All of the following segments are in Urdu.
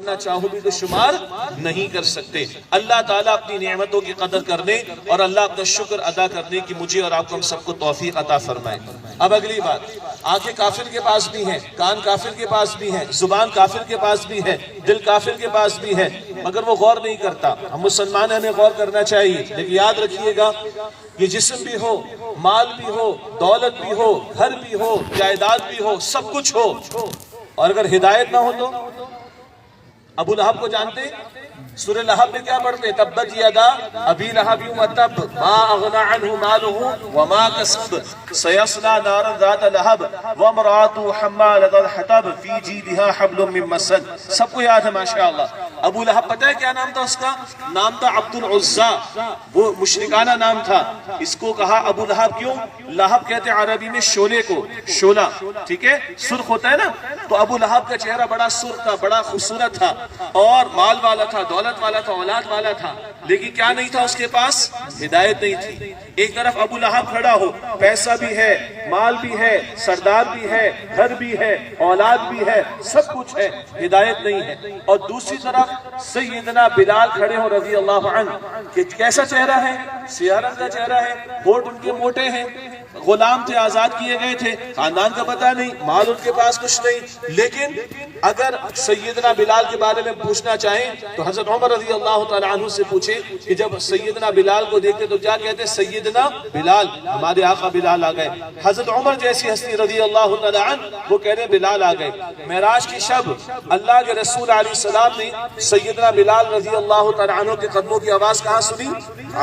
کرنا چاہو بھی تو شمار نہیں کر سکتے۔ اللہ تعالیٰ اپنی نعمتوں کی قدر کرنے اور اللہ کا شکر ادا کرنے کی مجھے اور آپ کو ہم سب کو توفیق عطا فرمائے۔ اب اگلی بات، آنکھیں کافر کے پاس بھی ہیں، کان کافر کے پاس بھی ہیں، زبان کافر کے پاس بھی ہے، دل کافر کے پاس بھی ہے، مگر وہ غور نہیں کرتا۔ ہم مسلمان ہیں، ہمیں غور کرنا چاہیے، لیکن یاد رکھیے گا یہ جسم بھی ہو، مال بھی ہو، دولت بھی ہو، گھر بھی ہو، جائیداد بھی ہو، سب کچھ ہو، اور اگر ہدایت نہ ہو تو ابو لہب کو جانتے ہیں؟ سورہ لہب میں کیا پڑھتے ہیں؟ تبت یدا ابی لہب وتب ما اغنى عنه ماله وما كسب سيصلى نارا ذات لہب وامرأته حمالة الحطب في جيدها حبل من مسد۔ سب کو یاد ہے ماشاءاللہ۔ ابو لہب پتہ ہے کیا نام تھا اس کا؟ نام تھا عبد العزا، وہ مشرکانہ نام تھا۔ اس کو کہا ابو لہب کیوں؟ لہب کہتے ہیں عربی میں شولے کو، شولہ، ٹھیک ہے، سرخ ہوتا ہے نا، تو ابو لہب کا چہرہ بڑا سرخ تھا، بڑا خوبصورت تھا، اور مال والا تھا، دولت والا تھا، اولاد والا تھا، لیکن کیا نہیں تھا اس کے پاس؟ ہدایت نہیں تھی۔ ایک طرف ابو لہب کھڑا ہو، پیسہ بھی ہے، مال بھی ہے، سردار بھی ہے، گھر بھی ہے، اولاد بھی ہے، سب کچھ ہے، ہدایت نہیں ہے، اور دوسری طرف سیدنا بلال کھڑے ہو رضی اللہ عنہ، کہ کیسا چہرہ ہے؟ سیاہ رنگ کا چہرہ ہے، ہونٹ ان کے موٹے ہیں، غلام تھے، آزاد کیے گئے تھے، خاندان کا پتہ نہیں، مال ان کے پاس کچھ نہیں، لیکن اگر سیدنا بلال کے بارے میں پوچھنا چاہیں تو حضرت عمر رضی اللہ تعالیٰ عنہ سے پوچھیں کہ جب سیدنا بلال کو دیکھتے تو کیا کہتے؟ سیدنا بلال، ہمارے آقا بلال آ گئے۔ حضرت عمر جیسی ہستی رضی اللہ تعالیٰ عنہ وہ کہہ رہے بلال آ گئے۔ معراج کی شب اللہ کے رسول علیہ السلام نے سیدنا بلال رضی اللہ تعالیٰ عنہ کے قدموں کی آواز کہاں سنی؟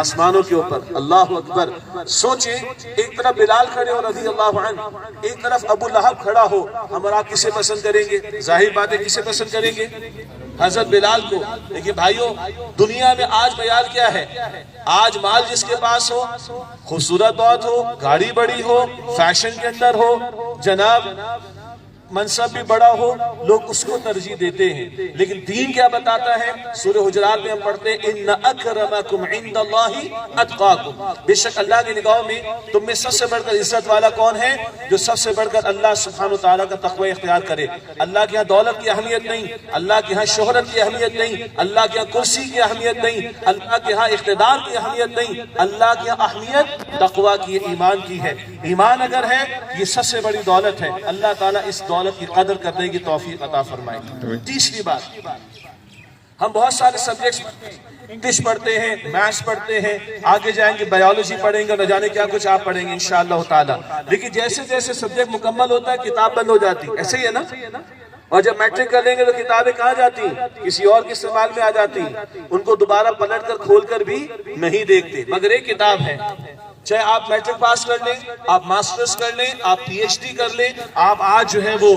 آسمانوں کے اوپر۔ اللہ اکبر۔ سوچیں، ایک طرف بلال کھڑے ہو رضی اللہ عنہ، ایک طرف ابو لہب کھڑا ہو، ہم اور آپ کسے پسند کریں گے؟ ظاہر بات ہے کسے پسند کریں گے؟ حضرت بلال کو۔ لیکن بھائیوں، دنیا میں آج معیار کیا ہے؟ آج مال جس کے پاس ہو، خوبصورت بہت ہو، گاڑی بڑی ہو، فیشن کے اندر ہو، جناب منصب بھی بڑا ہو، لوگ اس کو ترجیح دیتے ہیں، لیکن دین کیا بتاتا ہے؟ سورہ حجرات میں ہم پڑھتے ہیں ان اکرمکم عند اللہ اتقاکم، بے شک اللہ کی نگاہوں میں تم میں سب سے بڑھ کر عزت والا کون ہے؟ جو سب سے بڑھ کر اللہ سبحانہ وتعالیٰ کا تقوی اختیار کرے۔ اللہ کے ہاں دولت کی اہمیت نہیں، اللہ کے ہاں شہرت کی اہمیت نہیں، اللہ کے ہاں کرسی کی اہمیت نہیں، اللہ کے ہاں اقتدار کی اہمیت نہیں، اللہ کی ہاں اہمیت تقوی کی، ایمان کی ہے۔ ایمان اگر ہے یہ سب سے بڑی دولت ہے۔ اللہ تعالیٰ اس دولت کی قدر کرنے کی توفیق عطا فرمائے۔ تیسری بات، ہم بہت سارے سبجیکٹس انگلش پڑھتے ہیں، میتھس پڑھتے ہیں، آگے جائیں گے بایولوجی پڑھیں گے، نہ جانے کیا کچھ آپ پڑھیں گے انشاءاللہ تعالی، لیکن جیسے جیسے سبجیکٹ مکمل ہوتا ہے کتاب بند ہو جاتی، ایسے ہی ہے نا؟ اور جب میٹرک کر لیں گے تو کتابیں کہاں جاتی؟ کسی اور کے استعمال میں آ جاتی، ان کو دوبارہ پلٹ کر کھول کر بھی نہیں دیکھتے، مگر ایک کتاب ہے، چاہے آپ میٹرک پاس کر لیں، آپ ماسٹرز کر لیں، آپ پی ایچ ڈی کر لیں، آپ آج جو ہے وہ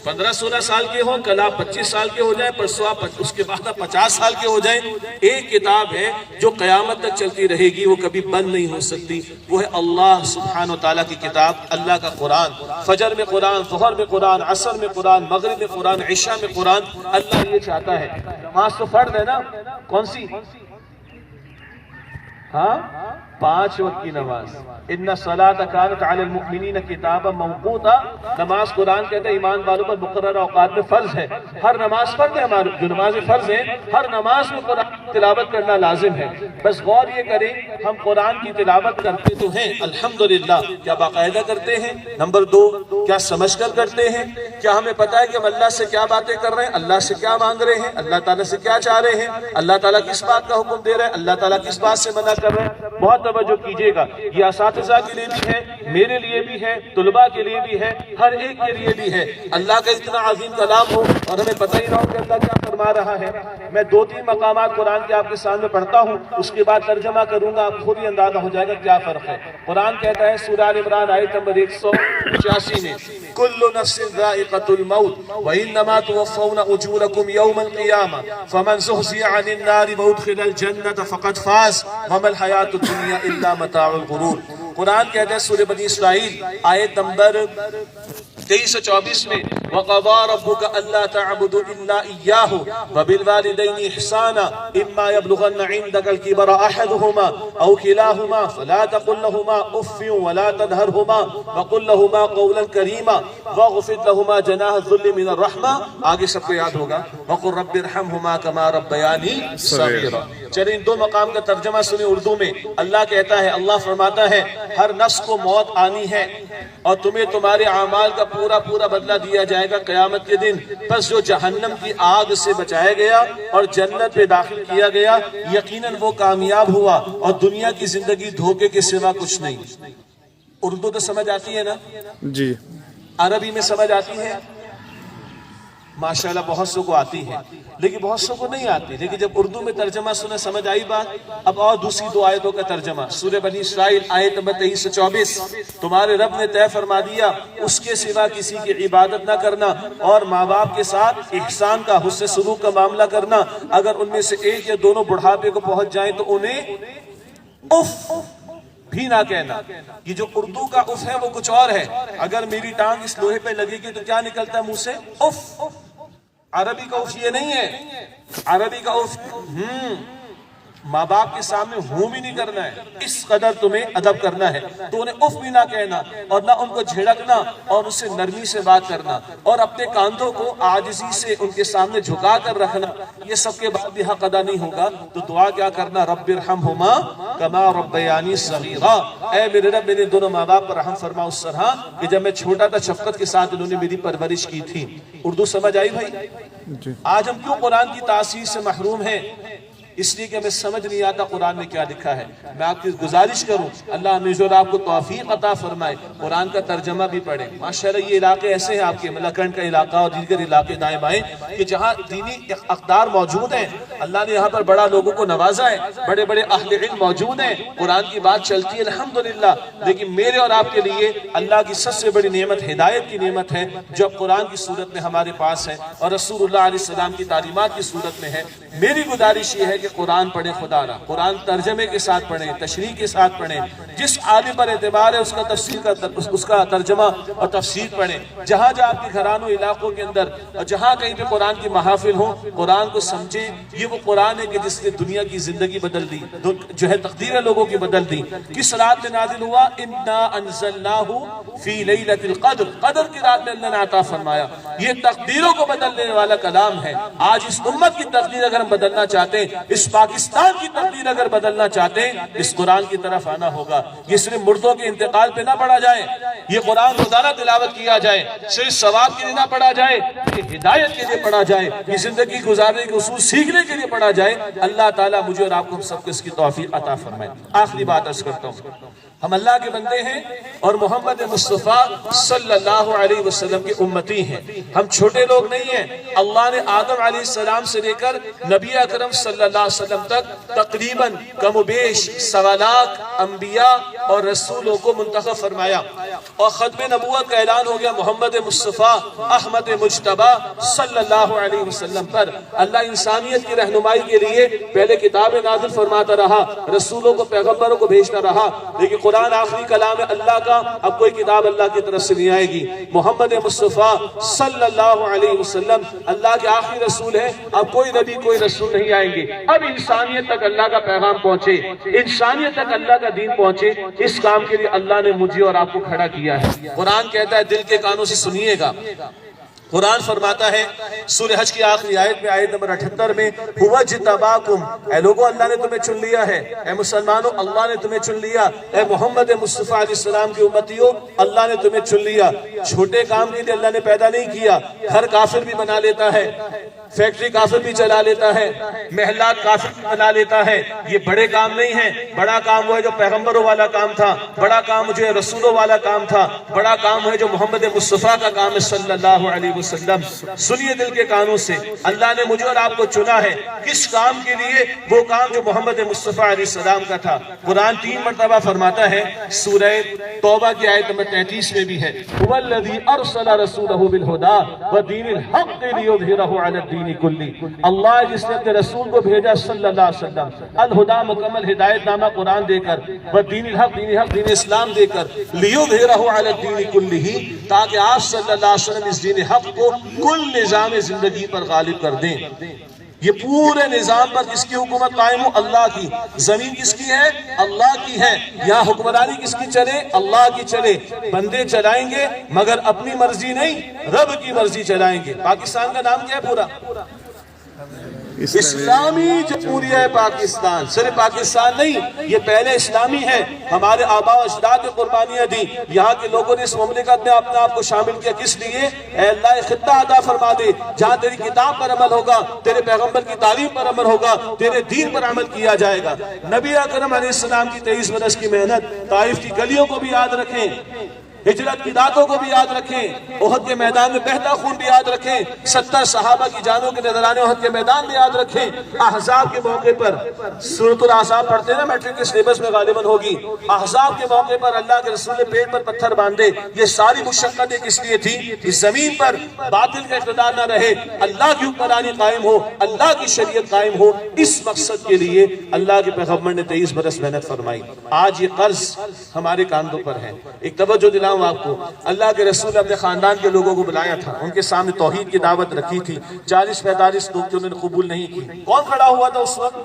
15-16 سال کے ہوں، کل آپ 25 سال کے ہو جائیں، پرسوں آپ اس کے بعد آپ 50 سال کے ہو جائیں، ایک کتاب ہے جو قیامت تک چلتی رہے گی، وہ کبھی بند نہیں ہو سکتی، وہ ہے اللہ سبحانہ وتعالیٰ کی کتاب، اللہ کا قرآن۔ فجر میں قرآن، ظہر میں قرآن، عصر میں قرآن، مغرب میں قرآن، عشاء میں قرآن۔ اللہ یہ چاہتا ہے، نماز تو فرض ہے نا، کون سی؟ ہاں، 5 وقت کی نماز۔ ان الصلاۃ کانت علی المؤمنین کتابا موقوتا، نماز قرآن کہتے ہیں ایمان والوں پر مقررہ اوقات میں فرض ہے۔ ہر نماز فرض ہے، ہماری جو نمازیں فرض ہیں ہر نماز میں قرآن کی تلاوت کرنا لازم ہے۔ بس غور یہ کریں، ہم قرآن کی تلاوت کرتے تو ہیں الحمدللہ، کیا باقاعدہ کرتے ہیں؟ نمبر 2، کیا سمجھ کر کرتے ہیں؟ کیا ہمیں پتہ ہے کہ ہم اللہ سے کیا باتیں کر رہے ہیں، اللہ سے کیا مانگ رہے ہیں، اللہ تعالیٰ سے کیا چاہ رہے ہیں، اللہ تعالیٰ کس بات کا حکم دے رہے ہیں، اللہ تعالیٰ کس بات سے منع کر رہے ہیں؟ بہت توجہ کیجئے گا، یہ اساتذہ کے لیے بھی ہے، میرے لیے بھی ہے، طلباء کے لیے بھی ہے، ہر ایک کے لیے بھی ہے۔ اللہ کا اتنا عظیم کلام ہو اور ہمیں پتہ ہی نہ ہو کہ اللہ کیا فرما رہا ہے۔ میں 2-3 مقامات قرآن کے آپ کے سامنے پڑھتا ہوں، اس کے بعد ترجمہ کروں گا، آپ خود ہی اندازہ ہو جائے گا کیا فرق ہے۔ قرآن کہتا ہے سورہ آل عمران آیت نمبر 185 میں، کل نفس ذائقۃ الموت وانما توفون اجورکم یوم القیامہ فمن زحزح عن النار وادخل الجنۃ فقد فاز وما الحیاۃ الدنیا الا متاع الغرور۔ قرآن کہتا ہے سورہ بنی اسرائیل آیت نمبر 23 سے 24 میں، وَقَضَى رَبُّكَ أَلَّا تَعْبُدُوا إِلَّا إِيَّاهُ وَبِالْوَالِدَيْنِ إِحْسَانًا إِمَّا يَبْلُغَنَّ عِندَكَ الْكِبَرَ أَحَدُهُمَا أَوْ كِلَاهُمَا فَلَا تَقُل لَّهُمَا أُفٍّ وَلَا تَنْهَرْهُمَا وَقُل لَّهُمَا قَوْلًا كَرِيمًا وَاخْفِضْ لَهُمَا جَنَاحَ الذُّلِّ مِنَ الرَّحْمَةِ. آگے سب کو یاد ہوگا وَقُل رَّبِّ ارْحَمْهُمَا كَمَا رَبَّيَانِي صَغِيرًا. چلیں ان دو مقام کا ترجمہ سنیں اردو میں. اللہ کہتا ہے، اللہ فرماتا ہے ہر نفس کو موت آنی ہے اور تمہیں تمہارے اعمال کا پورا پورا بدلہ دیا جائے گا قیامت کے دن. پس جو جہنم کی آگ سے بچایا گیا اور جنت میں داخل کیا گیا یقیناً وہ کامیاب ہوا اور دنیا کی زندگی دھوکے کے سوا کچھ نہیں. اردو تو سمجھ آتی ہے نا جی؟ عربی میں سمجھ آتی ہے ماشاءاللہ، بہت سو کو آتی ہے لیکن بہت سو کو نہیں آتی. لیکن جب اردو میں ترجمہ سنے سمجھ آئی بات. اب اور دوسری دو آیتوں کا ترجمہ. سورہ بنی اسرائیل آیت نمبر 23 سے 24. تمہارے رب نے طے فرما دیا اس کے سوا کسی کی عبادت نہ کرنا اور ماں باپ کے ساتھ احسان کا حسن سلوک کا معاملہ کرنا. اگر ان میں سے ایک یا دونوں بڑھاپے کو پہنچ جائیں تو انہیں اف بھی نہ کہنا. یہ جو اردو کا اف ہے وہ کچھ اور ہے. اگر میری ٹانگ اس لوہے پہ لگے گی تو کیا نکلتا ہے منہ سے؟ اف. عربی کا اف یہ نہیں ہے. عربی کا اف ماں باپ کے سامنے ہوں بھی نہیں کرنا ہے، اس قدر تمہیں ادب کرنا ہے. تو انہیں اف بھی نہ کہنا اور نہ ان کو جھڑکنا اور ان سے نرمی سے بات کرنا اور اپنے کاندھوں کو عاجزی سے ان کے سامنے جھکا کر رکھنا. یہ سب کے بعد بھی حق ادا نہیں ہوگا تو دعا کیا کرنا؟ رب ارحمہما کما ربیانی صغیرا. اے میرے رب میرے دونوں ماں باپ پر رحم فرما اس طرح کہ جب میں چھوٹا تھا شفقت کے ساتھ انہوں نے میری پرورش کی تھی. اردو سمجھ آئی بھائی؟ آج ہم کیوں قرآن کی تاثیر سے محروم ہیں؟ اس لیے کہ ہمیں سمجھ نہیں آتا قرآن میں کیا لکھا ہے. میں آپ کی گزارش کروں اللہ مجھے اور آپ کو توفیق عطا فرمائے قرآن کا ترجمہ بھی پڑھیں. ماشاءاللہ یہ علاقے ایسے ہیں آپ کے ملکنڈ کا علاقہ اور دیگر علاقے دائیں بائیں کہ جہاں دینی اقدار موجود ہیں. اللہ نے یہاں پر بڑا لوگوں کو نوازا ہے، بڑے بڑے اہل علم موجود ہیں، قرآن کی بات چلتی ہے الحمدللہ. لیکن میرے اور آپ کے لیے اللہ کی سب سے بڑی نعمت ہدایت کی نعمت ہے جو اب قرآن کی صورت میں ہمارے پاس ہے اور رسول اللہ علیہ السلام کی تعلیمات کی صورت میں ہے. میری گزارش یہ ہے کہ قرآن پڑھیں خدا را. قرآن ترجمے کے ساتھ پڑھیں، تشریح کے ساتھ پڑھیں. جس عالم پر اعتبار ہے اس کا تفسیر اس کا ترجمہ اور تفسیر پڑھیں. جہاں جہاں آپ کے گھرانوں علاقوں کے اندر اور جہاں کہیں پہ قرآن کی محافل ہوں قرآن کو سمجھیں. یہ وہ قرآن ہے کہ جس نے دنیا کی زندگی بدل دی، جو ہے تقدیر لوگوں کی بدل دی. کس رات میں نازل ہوا؟ انا انزلناہ فی لیلۃ القدر. قدر کی رات میں اللہ نے عطا فرمایا. یہ تقدیروں کو بدلنے والا کلام ہے. آج اس امت کی تقدیر اگر ہم بدلنا چاہتے ہیں، اس پاکستان کی تقدیر اگر بدلنا چاہتے ہیں، اس قرآن کی طرف آنا ہوگا. یہ صرف مردوں کے انتقال پہ نہ پڑھا جائے، یہ قرآن روزانہ تلاوت کیا جائے، صرف ثواب کے لیے نہ پڑھا جائے، یہ ہدایت کے لیے پڑھا جائے، یہ زندگی گزارنے کے اصول سیکھنے کے لیے پڑھا جائے. اللہ تعالیٰ مجھے اور آپ کو ہم سب کو اس کی توفیق عطا فرمائے. آخری بات عرض کرتا ہوں، ہم اللہ کے بندے ہیں اور محمد مصطفیٰ صلی اللہ علیہ وسلم کے امتی ہیں. ہم چھوٹے لوگ نہیں ہیں. اللہ نے آدم علیہ السلام سے لے کر نبی اکرم صلی اللہ علیہ وسلم تک تقریباً کم و بیش 1.25 لاکھ انبیاء اور رسولوں کو منتخب فرمایا اور ختم نبوت کا اعلان ہو گیا محمد مصطفیٰ احمد مجتبیٰ صلی اللہ علیہ وسلم پر. اللہ انسانیت کی رہنمائی کے لیے پہلے کتابیں نازل فرماتا رہا، رسولوں کو پیغمبروں کو بھیجتا رہا. لیکن قرآن آخری کلام ہے اللہ کا. اب کوئی کتاب اللہ کی طرف سے نہیں آئے گی. محمد مصطفیٰ صلی اللہ علیہ وسلم اللہ کے آخری رسول ہیں. اب کوئی نبی کوئی رسول نہیں آئیں گے. اب انسانیت تک اللہ کا پیغام پہنچے، انسانیت تک اللہ کا دین پہنچے، اس کام کے لیے اللہ نے مجھے اور آپ کو کھڑا کیا ہے. قرآن کہتا ہے دل کے کانوں سے سنیے گا. قرآن فرماتا ہے سورہ حج کی آخری آیت میں آیت نمبر 78 میں هُوَ اجْتَبَاكُمْ. اے لوگوں اللہ نے تمہیں چن لیا ہے. اے مسلمانوں اللہ نے تمہیں چن لیا. اے محمد مصطفیٰ علیہ السلام کی امتیوں اللہ نے تمہیں چن لیا. چھوٹے کام کے لیے اللہ نے پیدا نہیں کیا. ہر کافر بھی بنا لیتا ہے، فیکٹری کافر بھی چلا لیتا ہے، محلات کافر بھی بنا لیتا ہے. یہ بڑے کام نہیں ہیں. بڑا کام وہ ہے جو پیغمبروں والا کام تھا، بڑا کام جو ہے رسولوں والا کام تھا، بڑا کام ہے جو محمد مصطفیٰ کا کام ہے صلی اللہ علیہ وسلم. سنیے دل کے کانوں سے، اللہ نے مجھے اور آپ کو چنا ہے. کس کام کے لیے؟ وہ کام جو محمد مصطفیٰ علیہ السلام کا تھا. قرآن 3 مرتبہ فرماتا ہے سورہ توبہ کی آیت نمبر 33 میں بھی ہے هُوَ الَّذِي أَرْسَلَ رَسُولَهُ بِالْهُدَىٰ وَدِينِ الْحَقِّ لِيُظْهِرَهُ عَلَى الدِّينِ الدین کلی، اللہ جس نے اپنے رسول کو بھیجا صلی اللہ علیہ وسلم الہدا مکمل ہدایت نامہ قرآن دے کر، دین الحق دین اسلام دے کر، لیظہرہ علی الدین کلہ، تاکہ آپ صلی اللہ علیہ وسلم اس دین حق کو کل نظام زندگی پر غالب کر دیں۔ یہ پورے نظام پر کس کی حکومت قائم ہو؟ اللہ کی۔ زمین کس کی ہے؟ اللہ کی ہے۔ یہاں حکمرانی کس کی چلے؟ اللہ کی چلے۔ بندے چلائیں گے مگر اپنی مرضی نہیں، رب کی مرضی چلائیں گے۔ پاکستان کا نام کیا ہے پورا؟ اسلامی جمہوریہ پاکستان۔ صرف پاکستان نہیں، یہ پہلے اسلامی ہے۔ ہمارے آباء و اجداد نے قربانیاں دی، یہاں کے لوگوں نے اس مملکت میں اپنے آپ کو شامل کیا۔ کس لیے؟ اے اللہ ایک خطہ عطا فرما دے جہاں تیری کتاب پر عمل ہوگا، تیرے پیغمبر کی تعلیم پر عمل ہوگا، تیرے دین پر عمل کیا جائے گا۔ نبی اکرم علیہ السلام کی 23 برس کی محنت، طائف کی گلیوں کو بھی یاد رکھیں، ہجرت کی راتوں کو بھی یاد رکھیں، احد کے میدان میں بہتا خون بھی یاد رکھیں، 70 صحابہ کی جانوں کے نذرانے احد کے میدان میں یاد رکھیں۔ احزاب کے موقع پر سورۃ الاحزاب پڑھتے ہیں نا، میٹرک کے سلیبس میں غالباً ہوگی۔ احزاب کے موقع پر اللہ کے رسول نے پیٹ پر پتھر باندھے۔ یہ ساری مشقتیں کس لیے تھی؟ اس زمین پر باطل کا اقتدار نہ رہے، اللہ کی حکمرانی قائم ہو، اللہ کی شریعت قائم ہو۔ اس مقصد کے لیے اللہ کے پیغمبر نے 23 برس محنت فرمائی۔ آج یہ قرض ہمارے کاندھوں پر ہے۔ ایک توجہ دلاؤں آپ کو، اللہ کے رسول نے اپنے خاندان کے لوگوں کو بلایا تھا، ان کے سامنے توحید کی دعوت رکھی تھی۔ 40-45 لوگ جو انہوں نے قبول نہیں کی۔ کون کھڑا ہوا تھا اس وقت؟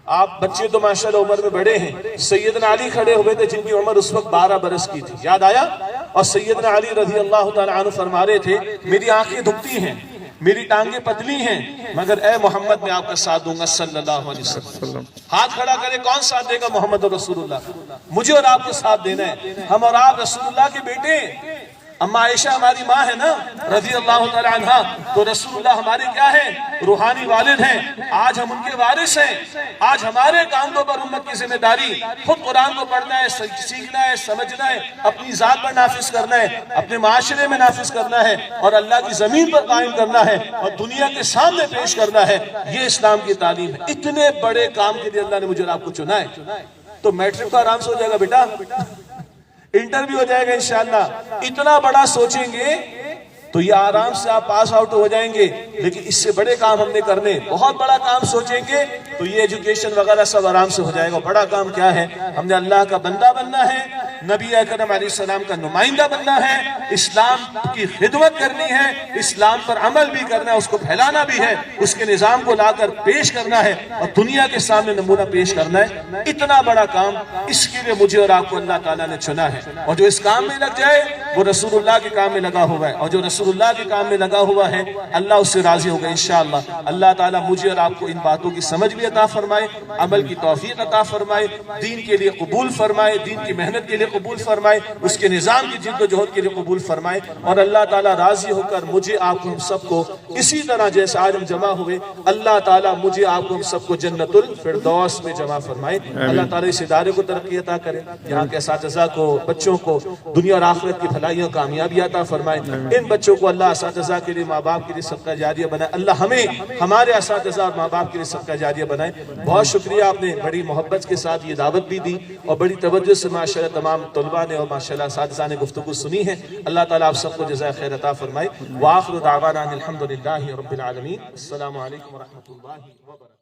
آپ بچے تو ماشاءاللہ عمر میں بڑے ہیں، سیدنا علی کھڑے ہوئے تھے جن کی عمر اس وقت 12 برس کی تھی، یاد آیا؟ اور سیدنا علی رضی اللہ تعالیٰ عنہ فرما رہے تھے میری آنکھیں دکھتی ہیں، میری ٹانگیں پتلی ہیں، مگر اے محمد میں آپ کا ساتھ دوں گا صلی اللہ علیہ وسلم۔ ہاتھ کھڑا کرے، کون ساتھ دے گا؟ محمد رسول اللہ۔ مجھے اور آپ کو ساتھ دینا ہے، ہم اور آپ رسول اللہ کے بیٹے ہیں۔ اما عائشہ ہماری ماں ہے نا رضی اللہ تعالی عنہ، تو رسول اللہ ہمارے کیا ہیں؟ روحانی والد ہیں۔ آج ہم ان کے وارث ہیں۔ آج ہمارے کاندھوں پر امت کی ذمہ داری، خود قرآن کو پڑھنا ہے، سیکھنا ہے، سمجھنا ہے، اپنی ذات پر نافذ کرنا ہے، اپنے معاشرے میں نافذ کرنا ہے، اور اللہ کی زمین پر قائم کرنا ہے، اور دنیا کے سامنے پیش کرنا ہے۔ یہ اسلام کی تعلیم ہے۔ اتنے بڑے کام کے لیے اللہ نے مجھے اور آپ کو چنا ہے۔ تو میٹرک کا آرام سے ہو جائے گا بیٹا، انٹرویو ہو جائے گا انشاءاللہ۔ اتنا بڑا سوچیں گے تو یہ آرام سے آپ پاس آؤٹ ہو جائیں گے، لیکن اس سے بڑے کام ہم نے کرنے۔ بہت بڑا کام سوچیں گے تو یہ ایجوکیشن وغیرہ سب آرام سے ہو جائے گا۔ بڑا کام کیا ہے؟ ہم نے اللہ کا بندہ بننا ہے، نبی اکرم علیہ السلام کا نمائندہ بننا ہے، اسلام کی خدمت کرنی ہے، اسلام پر عمل بھی کرنا ہے، اس کو پھیلانا بھی ہے، اس کے نظام کو لا کر پیش کرنا ہے، اور دنیا کے سامنے نمونہ پیش کرنا ہے۔ اتنا بڑا کام، اس کے لیے مجھے اور آپ کو اللہ تعالیٰ نے چنا ہے۔ اور جو اس کام میں لگ جائے وہ رسول اللہ کے کام میں لگا ہوا ہے، اور جو رسول اللہ کے کام میں لگا ہوا ہے اللہ اس سے راضی ہوگا انشاءاللہ۔ اللہ تعالیٰ مجھے اور آپ کو ان باتوں کی سمجھ بھی عطا فرمائے، عمل کی توفیق عطا فرمائے، دین کے لیے قبول فرمائے، دین کی محنت کے لیے قبول فرمائے، اس کے نظام کی جد و جہد کے لیے قبول فرمائے، اور اللہ تعالیٰ راضی ہو کر مجھے آپ کو ہم سب کو اسی طرح جیسے آج ہم جمع ہوئے، اللہ تعالیٰ مجھے آپ کو ہم سب کو جنت الفردوس میں جمع فرمائے۔ اللہ تعالیٰ اس ادارے کو ترقی عطا کرے، یہاں کے اساتذہ کو، بچوں کو دنیا اور آخرت کی بھلائیاں کامیابی عطا فرمائے۔ ان بچوں کو اللہ اساتذہ کے لیے، ماں باپ کے لیے صدقہ جاریہ بنائے۔ اللہ ہمیں ہمارے اساتذہ اور ماں باپ کے لیے صدقہ جاریہ بنائے۔ بہت شکریہ، آپ نے بڑی محبت کے ساتھ یہ دعوت بھی دی، اور بڑی توجہ سے ماشاءاللہ تمام طلباء نے اور ماشاءاللہ اساتذہ نے گفتگو سنی ہے۔ اللہ تعالیٰ آپ سب کو جزائے خیر عطا فرمائے۔ وآخر دعوانا الحمدللہ رب العالمین۔ السلام علیکم ورحمۃ اللہ وبرکاتہ۔